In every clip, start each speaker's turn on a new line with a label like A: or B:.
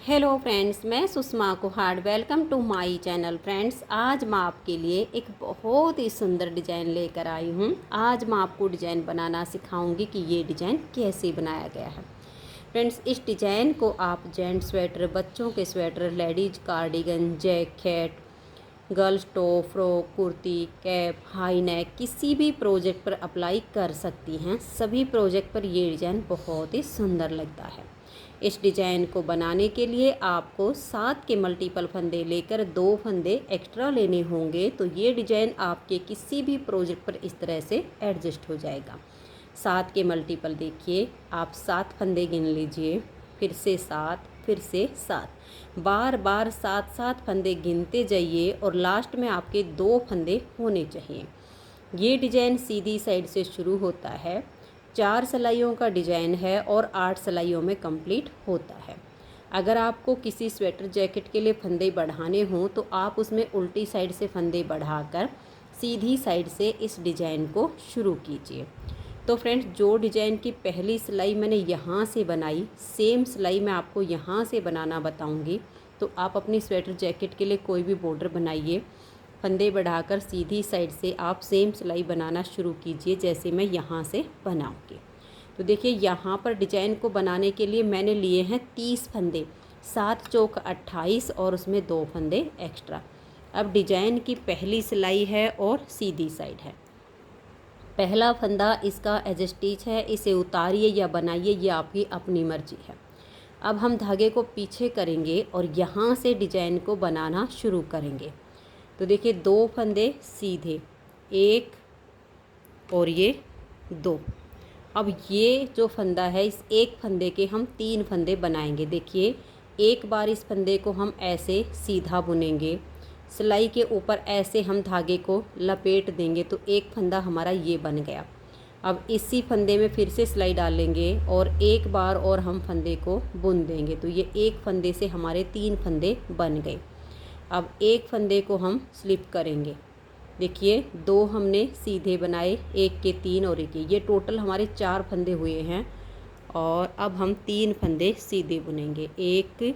A: Hello friends, मैं Sushma Kuhad. Welcome to my channel. Friends, आज मैं आपके लिए एक बहुत ही सुंदर डिज़ाइन लेकर आई हूँ। आज मैं आपको डिज़ाइन बनाना सिखाऊंगी कि ये डिज़ाइन कैसे बनाया गया है। फ्रेंड्स, इस डिज़ाइन को आप जेंट्स स्वेटर, बच्चों के sweater, ladies cardigan, jacket, girls top, frock, kurti, cap, high neck किसी भी प्रोजेक्ट पर अप्लाई कर सकती हैं। सभी प्रोजेक्ट पर ये डिज़ाइन बहुत ही सुंदर लगता है। इस डिज़ाइन को बनाने के लिए आपको 7 के मल्टीपल फंदे लेकर 2 फंदे एक्स्ट्रा लेने होंगे, तो ये डिज़ाइन आपके किसी भी प्रोजेक्ट पर इस तरह से एडजस्ट हो जाएगा। 7 के मल्टीपल देखिए, आप 7 फंदे गिन लीजिए, फिर से 7, फिर से 7, बार बार 7 फंदे गिनते जाइए और लास्ट में आपके 2 फंदे होने चाहिए। ये डिज़ाइन सीधी साइड से शुरू होता है, 4 सिलाइयों का डिज़ाइन है और 8 सिलाइयों में कंप्लीट होता है। अगर आपको किसी स्वेटर जैकेट के लिए फंदे बढ़ाने हों तो आप उसमें उल्टी साइड से फंदे बढ़ाकर सीधी साइड से इस डिज़ाइन को शुरू कीजिए। तो फ्रेंड्स, जो डिज़ाइन की पहली सिलाई मैंने यहाँ से बनाई, सेम सिलाई मैं आपको यहाँ से बनाना बताऊँगी। तो आप अपनी स्वेटर जैकेट के लिए कोई भी बॉर्डर बनाइए, फंदे बढ़ाकर सीधी साइड से आप सेम सिलाई बनाना शुरू कीजिए जैसे मैं यहाँ से बनाऊँगी। तो देखिए, यहाँ पर डिज़ाइन को बनाने के लिए मैंने लिए हैं 30 फंदे, 7 चौक 28 और उसमें 2 फंदे एक्स्ट्रा। अब डिज़ाइन की पहली सिलाई है और सीधी साइड है। पहला फंदा इसका एज स्टिच है, इसे उतारिए या बनाइए, ये आपकी अपनी मर्जी है। अब हम धागे को पीछे करेंगे और यहाँ से डिज़ाइन को बनाना शुरू करेंगे। तो देखिए, 2 फंदे सीधे, 1 और ये 2। अब ये जो फंदा है, इस एक फंदे के हम 3 फंदे बनाएंगे। देखिए, एक बार इस फंदे को हम ऐसे सीधा बुनेंगे, सिलाई के ऊपर ऐसे हम धागे को लपेट देंगे, तो एक फंदा हमारा ये बन गया। अब इसी फंदे में फिर से सिलाई डालेंगे और एक बार और हम फंदे को बुन देंगे, तो ये एक फंदे से हमारे 3 फंदे बन गए। अब एक फंदे को हम स्लिप करेंगे। देखिए, 2 हमने सीधे बनाए, 1 के 3 और 1 ये टोटल हमारे 4 फंदे हुए हैं। और अब हम 3 फंदे सीधे बुनेंगे, 1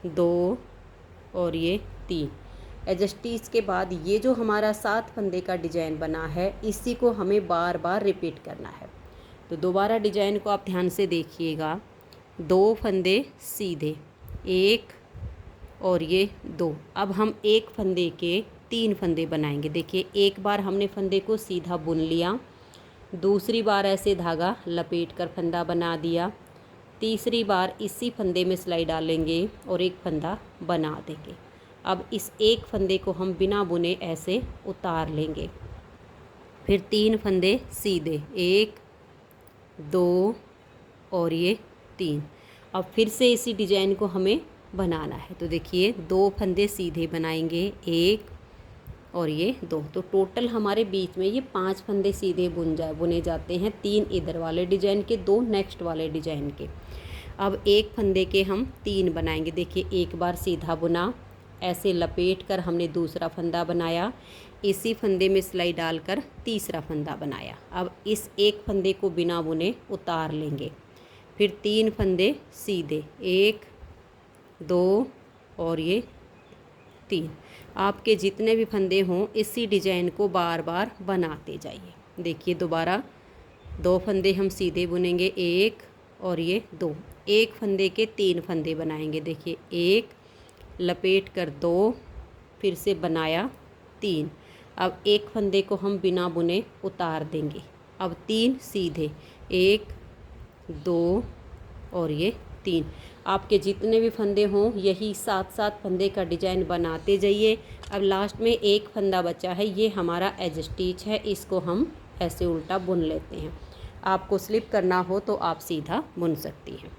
A: 2 और ये 3। एडजस्टीज के बाद ये जो हमारा 7 फंदे का डिज़ाइन बना है, इसी को हमें बार बार रिपीट करना है। तो दोबारा डिज़ाइन को आप ध्यान से देखिएगा। 2 फंदे सीधे, 1 और ये 2। अब हम एक फंदे के 3 फंदे बनाएंगे। देखिए, एक बार हमने फंदे को सीधा बुन लिया, दूसरी बार ऐसे धागा लपेट कर फंदा बना दिया, तीसरी बार इसी फंदे में सिलाई डालेंगे और एक फंदा बना देंगे। अब इस एक फंदे को हम बिना बुने ऐसे उतार लेंगे, फिर 3 फंदे सीधे, 1 2 और ये 3। अब फिर से इसी डिज़ाइन को हमें बनाना है। तो देखिए, 2 फंदे सीधे बनाएंगे, 1 और ये 2। तो टोटल हमारे बीच में ये 5 फंदे सीधे बुने जाते हैं, 3 इधर वाले डिज़ाइन के, 2 नेक्स्ट वाले डिज़ाइन के। अब एक फंदे के हम 3 बनाएंगे। देखिए, एक बार सीधा बुना, ऐसे लपेट कर हमने दूसरा फंदा बनाया, इसी फंदे में सिलाई डालकर तीसरा फंदा बनाया। अब इस एक फंदे को बिना बुने उतार लेंगे, फिर 3 फंदे सीधे, 1 2 और ये 3। आपके जितने भी फंदे हों, इसी डिज़ाइन को बार बार बनाते जाइए। देखिए, दोबारा 2 फंदे हम सीधे बुनेंगे, 1 और ये 2। एक फंदे के 3 फंदे बनाएंगे। देखिए, 1 लपेट कर 2, फिर से बनाया 3। अब एक फंदे को हम बिना बुने उतार देंगे। अब 3 सीधे, 1 2 और ये 3। आपके जितने भी फंदे हों, यही 7 फंदे का डिज़ाइन बनाते जाइए। अब लास्ट में एक फंदा बचा है, ये हमारा एज स्टिच है, इसको हम ऐसे उल्टा बुन लेते हैं। आपको स्लिप करना हो तो आप सीधा बुन सकती हैं।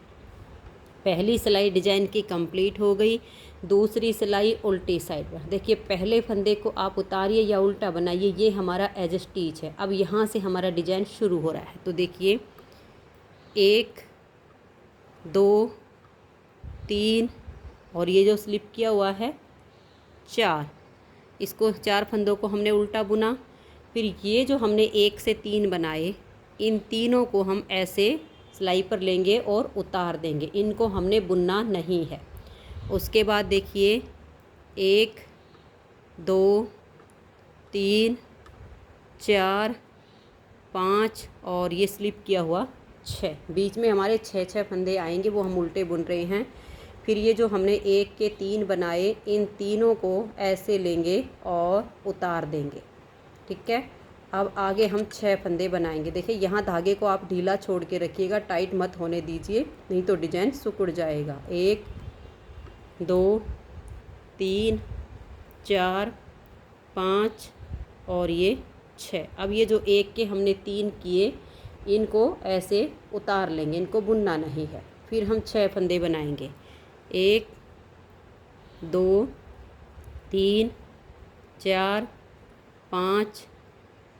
A: पहली सिलाई डिज़ाइन की कंप्लीट हो गई। दूसरी सिलाई उल्टी साइड पर। देखिए, पहले फंदे को आप उतारिए या उल्टा बनाइए, ये हमारा एज स्टिच है। अब यहाँ से हमारा डिज़ाइन शुरू हो रहा है। तो देखिए, 1 2 3 और ये जो स्लिप किया हुआ है 4, इसको 4 फंदों को हमने उल्टा बुना। फिर ये जो हमने 1 से 3 बनाए, इन तीनों को हम ऐसे सिलाई पर लेंगे और उतार देंगे। इनको हमने बुनना नहीं है। उसके बाद देखिए 1 2 3 4 5 और ये स्लिप किया हुआ 6, बीच में हमारे 6 फंदे आएंगे, वो हम उल्टे बुन रहे हैं। फिर ये जो हमने 1 के 3 बनाए, इन तीनों को ऐसे लेंगे और उतार देंगे। ठीक है, अब आगे हम 6 फंदे बनाएंगे। देखिए यहाँ धागे को आप ढीला छोड़ के रखिएगा, टाइट मत होने दीजिए, नहीं तो डिजाइन सिकुड़ जाएगा। 1 2 3 4 5 और ये 6। अब ये जो 1 के हमने 3 किए, इनको ऐसे उतार लेंगे, इनको बुनना नहीं है। फिर हम 6 फंदे बनाएंगे। 1 2 3 4 5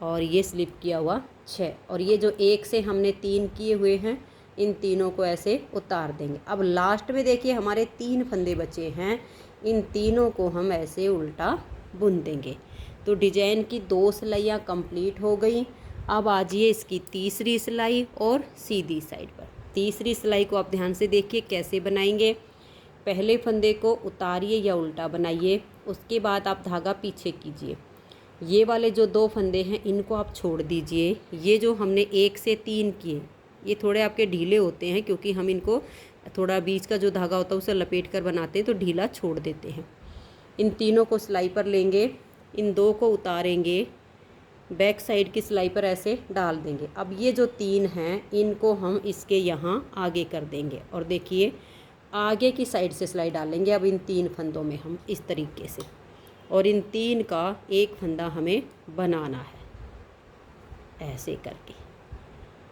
A: और ये स्लिप किया हुआ 6। और ये जो 1 से हमने 3 किए हुए हैं, इन तीनों को ऐसे उतार देंगे। अब लास्ट में देखिए हमारे 3 फंदे बचे हैं, इन तीनों को हम ऐसे उल्टा बुन देंगे। तो डिजाइन की 2 सिलाइयाँ कंप्लीट हो गई। अब आ जाइए इसकी तीसरी सिलाई और सीधी साइड पर। तीसरी सिलाई को आप ध्यान से देखिए कैसे बनाएंगे। पहले फंदे को उतारिए या उल्टा बनाइए, उसके बाद आप धागा पीछे कीजिए। ये वाले जो 2 फंदे हैं इनको आप छोड़ दीजिए। ये जो हमने 1 से 3 किए, ये थोड़े आपके ढीले होते हैं, क्योंकि हम इनको थोड़ा बीच का जो धागा होता है उसे लपेट कर बनाते हैं, तो ढीला छोड़ देते हैं। इन तीनों को सिलाई पर लेंगे, इन 2 को उतारेंगे, बैक साइड की सिलाई पर ऐसे डाल देंगे। अब ये जो 3 हैं, इनको हम इसके यहाँ आगे कर देंगे और देखिए आगे की साइड से सिलाई डालेंगे। अब इन 3 फंदों में हम इस तरीके से, और इन 3 का एक फंदा हमें बनाना है ऐसे करके।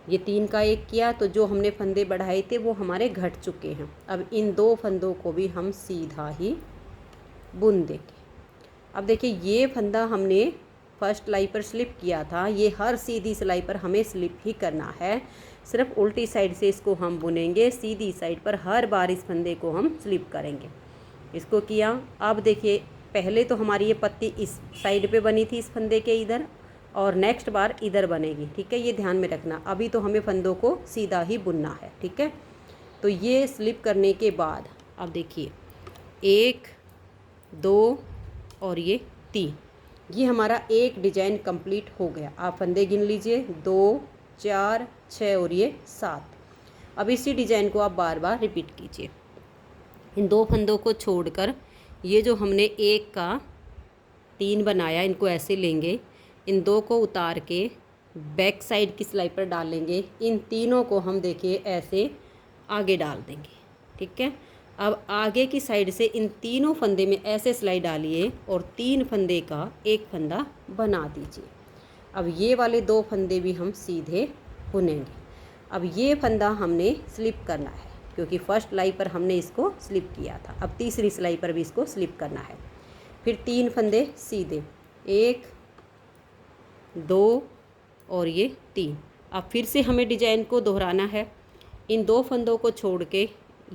A: ये 3 का एक किया, तो जो हमने फंदे बढ़ाए थे वो हमारे घट चुके हैं। अब इन 2 फंदों को भी हम सीधा ही बुन देंगे। अब देखिए ये फंदा हमने फर्स्ट सिलाई पर स्लिप किया था, ये हर सीधी सिलाई पर हमें स्लिप ही करना है। सिर्फ उल्टी साइड से इसको हम बुनेंगे, सीधी साइड पर हर बार इस फंदे को हम स्लिप करेंगे। इसको किया। अब देखिए पहले तो हमारी ये पत्ती इस साइड पे बनी थी, इस फंदे के इधर, और नेक्स्ट बार इधर बनेगी। ठीक है, ये ध्यान में रखना। अभी तो हमें फंदों को सीधा ही बुनना है। ठीक है, तो ये स्लिप करने के बाद अब देखिए 1 2 और ये 3, ये हमारा एक डिजाइन कंप्लीट हो गया। आप फंदे गिन लीजिए, 2 4 6 और ये 7। अब इसी डिजाइन को आप बार बार रिपीट कीजिए। इन 2 फंदों को छोड़कर ये जो हमने 1 का 3 बनाया, इनको ऐसे लेंगे, इन 2 को उतार के बैक साइड की सिलाई पर डालेंगे। इन तीनों को हम देखिए ऐसे आगे डाल देंगे। ठीक है, अब आगे की साइड से इन तीनों फंदे में ऐसे सिलाई डालिए और 3 फंदे का एक फंदा बना दीजिए। अब ये वाले 2 फंदे भी हम सीधे बुनेंगे। अब ये फंदा हमने स्लिप करना है, क्योंकि फर्स्ट सिलाई पर हमने इसको स्लिप किया था। अब तीसरी सिलाई पर भी इसको स्लिप करना है। फिर 3 फंदे सीधे, 1 2 और ये 3। अब फिर से हमें डिजाइन को दोहराना है। इन 2 फंदों को छोड़ के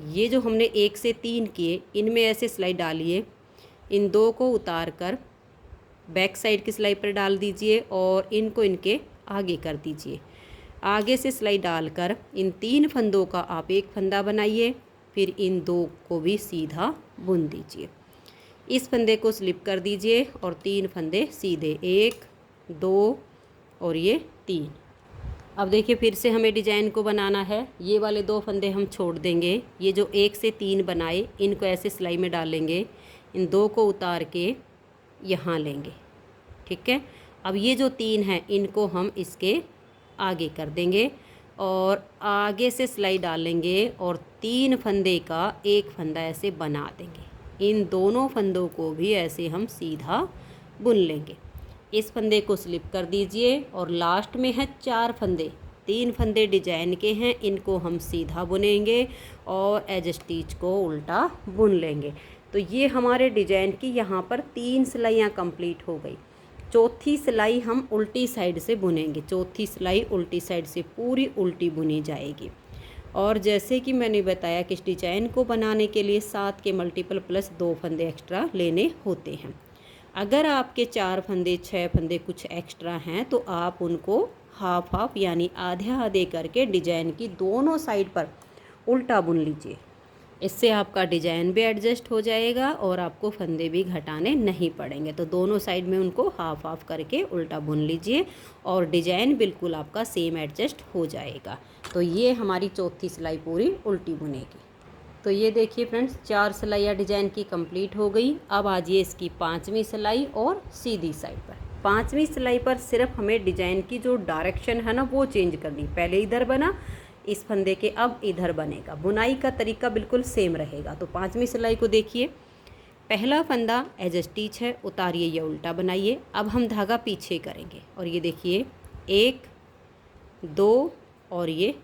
A: ये जो हमने 1 से 3 किए, इनमें ऐसे सिलाई डालिए। इन 2 को उतार कर बैक साइड की सिलाई पर डाल दीजिए और इनको इनके आगे कर दीजिए। आगे से सिलाई डालकर इन 3 फंदों का आप एक फंदा बनाइए, फिर इन 2 को भी सीधा बुन दीजिए। इस फंदे को स्लिप कर दीजिए और 3 फंदे सीधे, 1 2 और ये 3। अब देखिए फिर से हमें डिजाइन को बनाना है। ये वाले 2 फंदे हम छोड़ देंगे। ये जो 1 से 3 बनाए, इनको ऐसे सिलाई में डालेंगे, इन 2 को उतार के यहाँ लेंगे। ठीक है, अब ये जो 3 हैं, इनको हम इसके आगे कर देंगे और आगे से सिलाई डालेंगे और 3 फंदे का एक फंदा ऐसे बना देंगे। इन दोनों फंदों को भी ऐसे हम सीधा बुन लेंगे। इस फंदे को स्लिप कर दीजिए और लास्ट में है 4 फंदे। 3 फंदे डिजाइन के हैं, इनको हम सीधा बुनेंगे और एज स्टिच को उल्टा बुन लेंगे। तो ये हमारे डिजाइन की यहाँ पर 3 सिलाइयाँ कंप्लीट हो गई। चौथी सिलाई हम उल्टी साइड से बुनेंगे। चौथी सिलाई उल्टी साइड से पूरी उल्टी बुनी जाएगी। और जैसे कि मैंने बताया कि इस डिजाइन को बनाने के लिए 7 के मल्टीपल प्लस 2 फंदे एक्स्ट्रा लेने होते हैं। अगर आपके 4 फंदे 6 फंदे कुछ एक्स्ट्रा हैं तो आप उनको हाफ हाफ यानी आधे आधे करके डिजाइन की दोनों साइड पर उल्टा बुन लीजिए। इससे आपका डिजाइन भी एडजस्ट हो जाएगा और आपको फंदे भी घटाने नहीं पड़ेंगे। तो दोनों साइड में उनको हाफ हाफ करके उल्टा बुन लीजिए और डिजाइन बिल्कुल आपका सेम एडजस्ट हो जाएगा। तो ये हमारी चौथी सिलाई पूरी उल्टी बुनेगी। तो ये देखिए फ्रेंड्स, 4 सिलाइयाँ डिजाइन की कंप्लीट हो गई। अब आ जाइए इसकी 5वीं सिलाई और सीधी साइड पर। 5वीं सिलाई पर सिर्फ हमें डिजाइन की जो डायरेक्शन है ना वो चेंज करनी। पहले इधर बना इस फंदे के, अब इधर बनेगा। बुनाई का तरीका बिल्कुल सेम रहेगा। तो 5वीं सिलाई को देखिए, पहला फंदा एज स्टिच है, उतारिए या उल्टा बनाइए। अब हम धागा पीछे करेंगे और ये देखिए 1 2 और ये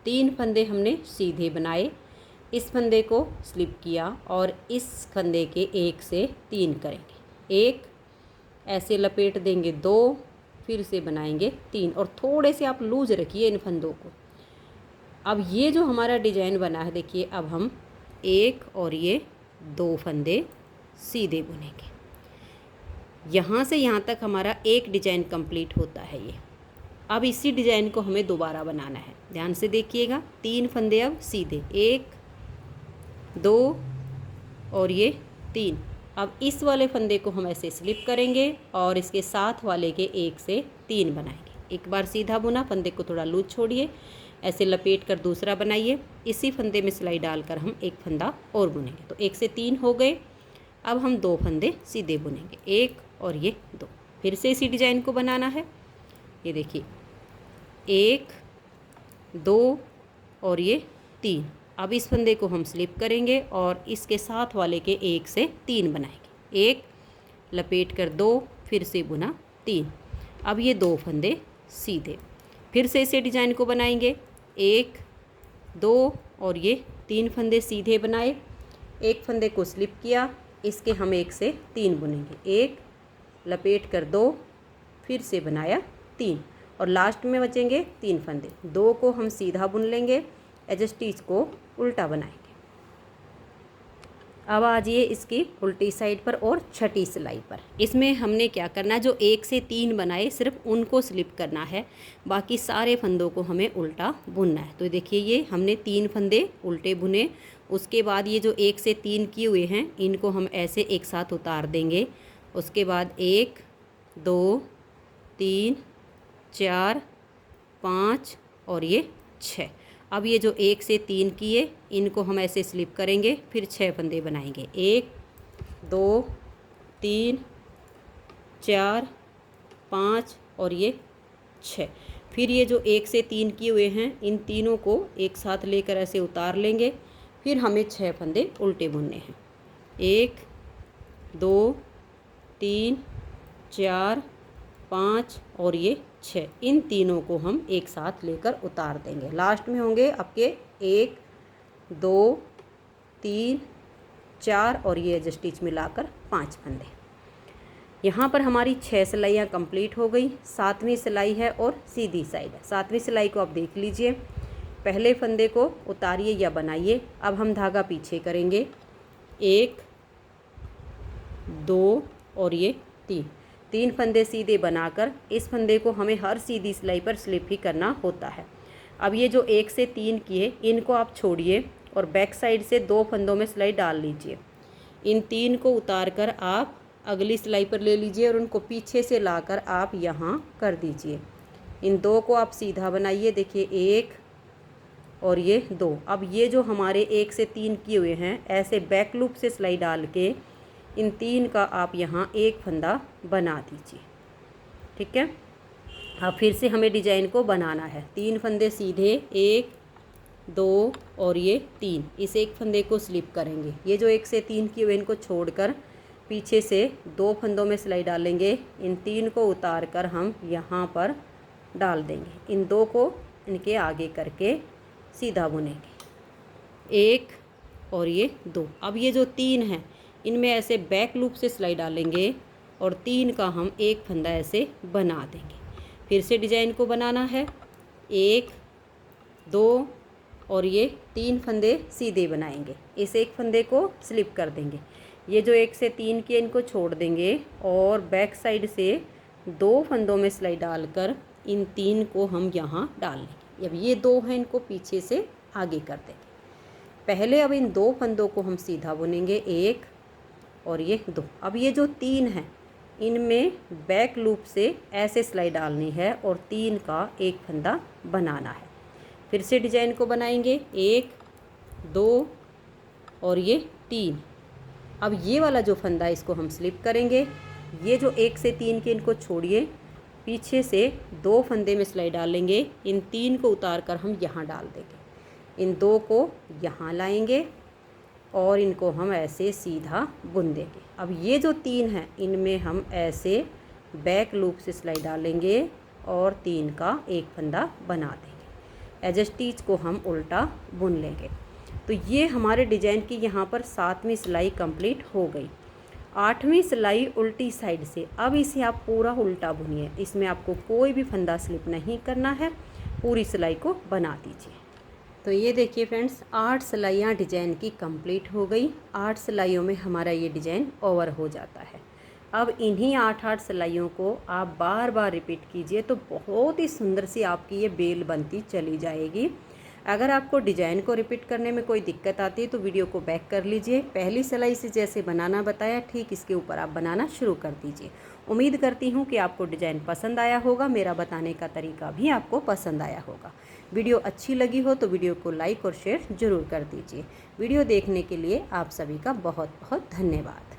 A: 3 फंदे हमने सीधे बनाए। इस फंदे को स्लिप किया और इस फंदे के 1 से 3 करेंगे। 1 ऐसे लपेट देंगे, 2 फिर से बनाएंगे 3 और थोड़े से आप लूज रखिए इन फंदों को। अब ये जो हमारा डिजाइन बना है देखिए, अब हम 1 और ये 2 फंदे सीधे बुनेंगे। यहाँ से यहाँ तक हमारा एक डिजाइन कंप्लीट होता है ये। अब इसी डिजाइन को हमें दोबारा बनाना है, ध्यान से देखिएगा। 3 फंदे अब सीधे, 1 2 और ये 3। अब इस वाले फंदे को हम ऐसे स्लिप करेंगे और इसके साथ वाले के 1 से 3 बनाएंगे। एक बार सीधा बुना, फंदे को थोड़ा लूज छोड़िए, ऐसे लपेट कर दूसरा बनाइए। इसी फंदे में सिलाई डालकर हम एक फंदा और बुनेंगे। तो 1 से 3 हो गए। अब हम 2 फंदे सीधे बुनेंगे, 1 और ये 2। फिर से इसी डिजाइन को बनाना है। ये देखिए 1 2 और ये 3। अब इस फंदे को हम स्लिप करेंगे और इसके साथ वाले के 1 से 3 बनाएंगे। 1 लपेट कर 2 फिर से बुना 3। अब ये 2 फंदे सीधे, फिर से इसे डिजाइन को बनाएंगे। 1 2 और ये 3 फंदे सीधे बनाए। एक फंदे को स्लिप किया, इसके हम 1 से 3 बुनेंगे। 1 लपेट कर 2 फिर से बनाया 3 और लास्ट में बचेंगे 3 फंदे। 2 को हम सीधा बुन लेंगे, एज स्टिच को उल्टा बनाएंगे। अब आ जाइए इसकी उल्टी साइड पर और छठी सिलाई पर। इसमें हमने क्या करना है, जो 1 से 3 बनाए सिर्फ उनको स्लिप करना है, बाकी सारे फंदों को हमें उल्टा बुनना है। तो देखिए ये हमने 3 फंदे उल्टे बुने। उसके बाद ये जो 1 से 3 किए हुए हैं इनको हम ऐसे एक साथ उतार देंगे। उसके बाद 1 2 3 4 5 और ये 6। अब ये जो 1 से 3 किए इनको हम ऐसे स्लिप करेंगे, फिर 6 फंदे बनाएंगे। 1 2 3 4 5 और ये 6। फिर ये जो 1 से 3 किए हुए हैं इन तीनों को एक साथ लेकर ऐसे उतार लेंगे। फिर हमें 6 फंदे उल्टे बुनने हैं। 1 2 3 4 5 और ये 6। इन तीनों को हम एक साथ लेकर उतार देंगे। लास्ट में होंगे आपके 1 2 3 4 और ये एज स्टिच मिलाकर 5 फंदे। यहाँ पर हमारी 6 सिलाइयाँ कंप्लीट हो गई। 7वीं सिलाई है और सीधी साइड है। 7वीं सिलाई को आप देख लीजिए, पहले फंदे को उतारिए या बनाइए। अब हम धागा पीछे करेंगे, 1 2 और ये 3 फंदे सीधे बनाकर इस फंदे को हमें हर सीधी सिलाई पर स्लिप ही करना होता है। अब ये जो 1 से 3 किए इनको आप छोड़िए और बैक साइड से 2 फंदों में सिलाई डाल लीजिए। इन 3 को उतार कर आप अगली सिलाई पर ले लीजिए और उनको पीछे से लाकर आप यहाँ कर दीजिए। इन 2 को आप सीधा बनाइए, देखिए 1 और ये 2। अब ये जो हमारे 1 से 3 किए हुए हैं ऐसे बैक लूप से सिलाई डाल के इन 3 का आप यहाँ एक फंदा बना दीजिए। ठीक है, अब फिर से हमें डिजाइन को बनाना है। 3 फंदे सीधे, 1 2 और ये 3। इस एक फंदे को स्लिप करेंगे। ये जो 1 से 3 किए हुए इनको छोड़कर पीछे से 2 फंदों में सिलाई डालेंगे। इन 3 को उतार कर हम यहाँ पर डाल देंगे। इन 2 को इनके आगे करके सीधा बुनेंगे, 1 और ये 2। अब ये जो 3 हैं इनमें ऐसे बैक लूप से सिलाई डालेंगे और 3 का हम एक फंदा ऐसे बना देंगे। फिर से डिजाइन को बनाना है, 1 2 और ये 3 फंदे सीधे बनाएंगे। इस एक फंदे को स्लिप कर देंगे। ये जो 1 से 3 के इनको छोड़ देंगे और बैक साइड से 2 फंदों में सिलाई डालकर इन 3 को हम यहाँ डाल लेंगे। अब ये 2 हैं इनको पीछे से आगे कर देंगे। पहले अब इन 2 फंदों को हम सीधा बुनेंगे, 1 और ये 2। अब ये जो 3 हैं इनमें बैक लूप से ऐसे सिलाई डालनी है और 3 का एक फंदा बनाना है। फिर से डिजाइन को बनाएंगे, 1 2 और ये 3। अब ये वाला जो फंदा है इसको हम स्लिप करेंगे। ये जो 1 से 3 के इनको छोड़िए, पीछे से 2 फंदे में सिलाई डालेंगे। इन 3 को उतार कर हम यहाँ डाल देंगे, इन 2 को यहाँ लाएंगे और इनको हम ऐसे सीधा बुन देंगे। अब ये जो 3 हैं इनमें हम ऐसे बैक लूप से सिलाई डालेंगे और 3 का एक फंदा बना देंगे। एज स्टिच को हम उल्टा बुन लेंगे। तो ये हमारे डिजाइन की यहाँ पर 7वीं सिलाई कंप्लीट हो गई। 8वीं सिलाई उल्टी साइड से। अब इसे आप पूरा उल्टा बुनिए, इसमें आपको कोई भी फंदा स्लिप नहीं करना है, पूरी सिलाई को बना दीजिए। तो ये देखिए फ्रेंड्स, 8 सिलाइयाँ डिजाइन की कंप्लीट हो गई। 8 सिलाइयों में हमारा ये डिजाइन ओवर हो जाता है। अब इन्हीं 8 सिलाइयों को आप बार बार रिपीट कीजिए तो बहुत ही सुंदर सी आपकी ये बेल बनती चली जाएगी। अगर आपको डिजाइन को रिपीट करने में कोई दिक्कत आती है तो वीडियो को बैक कर लीजिए। पहली सिलाई से जैसे बनाना बताया ठीक इसके ऊपर आप बनाना शुरू कर दीजिए। उम्मीद करती हूँ कि आपको डिजाइन पसंद आया होगा, मेरा बताने का तरीका भी आपको पसंद आया होगा। वीडियो अच्छी लगी हो तो वीडियो को लाइक और शेयर ज़रूर कर दीजिए। वीडियो देखने के लिए आप सभी का बहुत बहुत धन्यवाद।